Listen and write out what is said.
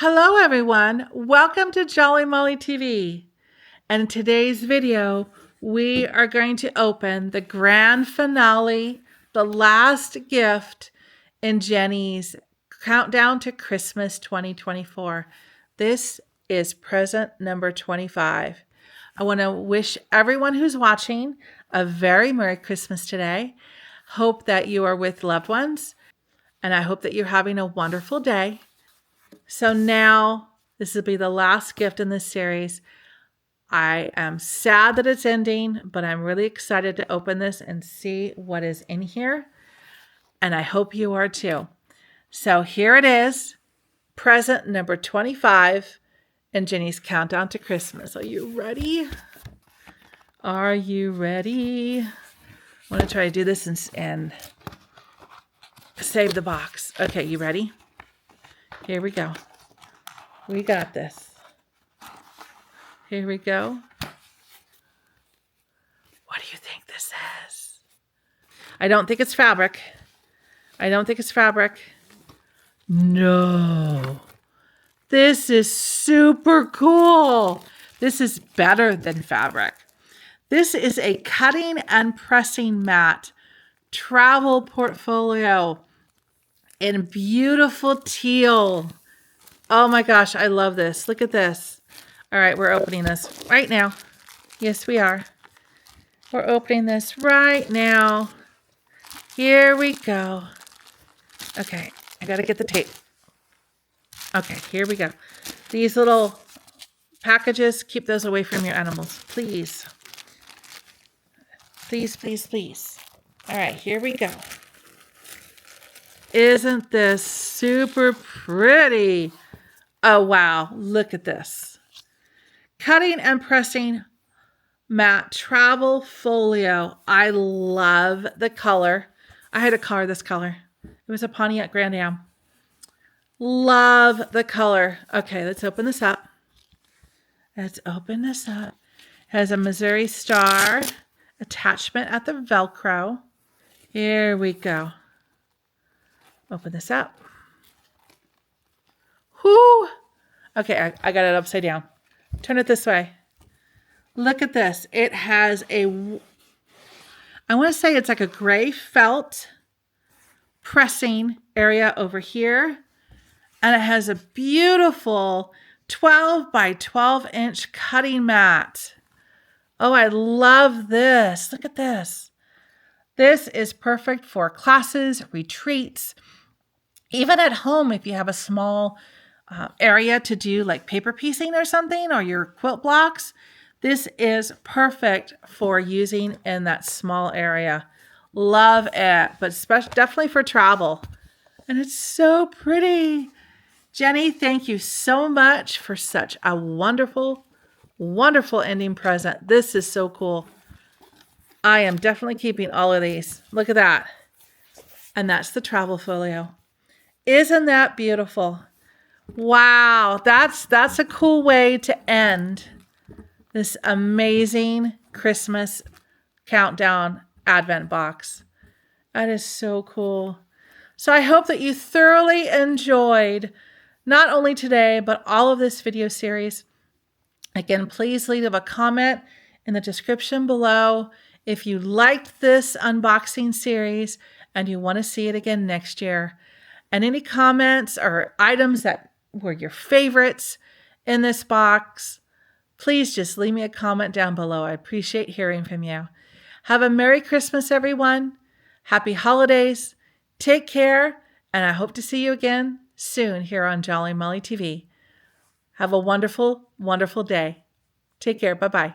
Hello everyone, welcome to Jolly Molly TV. And in today's video, we are going to open the grand finale, the last gift in Jenny's Countdown to Christmas 2024. This is present number 25. I want to wish everyone who's watching a very Merry Christmas today. Hope that you are with loved ones, and I hope that you're having a wonderful day. So now, this will be the last gift in this series. I am sad that it's ending, but I'm really excited to open this and see what is in here. And I hope you are too. So here it is, present number 25 in Jenny's Countdown to Christmas. Are you ready? Are you ready? I want to try to do this and save the box. Okay, you ready? Here we go. We got this. Here we go. What do you think this is? I don't think it's fabric. I don't think it's fabric. No. This is super cool. This is better than fabric. This is a cutting and pressing mat travel portfolio in beautiful teal. Oh my gosh, I love this. Look at this. All right, we're opening this right now. Yes, we are. We're opening this right now. Here we go. Okay, I gotta get the tape. Okay, here we go. These little packages, keep those away from your animals, please. Please, please, please. All right, here we go. Isn't this super pretty? Oh, wow. Look at this. Cutting and pressing mat travel folio. I love the color. I had a car this color. It was a Pontiac Grand Am. Love the color. Okay, let's open this up. Let's open this up. It has a Missouri Star attachment at the Velcro. Here we go. Open this up. Whoo! Okay, I got it upside down. Turn it this way. Look at this. It has I want to say it's like a gray felt pressing area over here. And it has a beautiful 12 by 12 inch cutting mat. Oh, I love this. Look at this. This is perfect for classes, retreats, even at home if you have a small area to do like paper piecing or something, or your quilt blocks. This is perfect for using in that small area. Love it, but definitely for travel. And it's so pretty. Jenny, thank you so much for such a wonderful, wonderful ending present. This is so cool. I am definitely keeping all of these. Look at that. And that's the travel folio. Isn't that beautiful? Wow, that's a cool way to end this amazing Christmas countdown advent box. That is so cool. So I hope that you thoroughly enjoyed not only today, but all of this video series. Again, please leave a comment in the description below if you liked this unboxing series and you want to see it again next year. And any comments or items that were your favorites in this box, please just leave me a comment down below. I appreciate hearing from you. Have a Merry Christmas, everyone. Happy holidays. Take care, and I hope to see you again soon here on Jolly Molly TV. Have a wonderful, wonderful day. Take care. Bye-bye.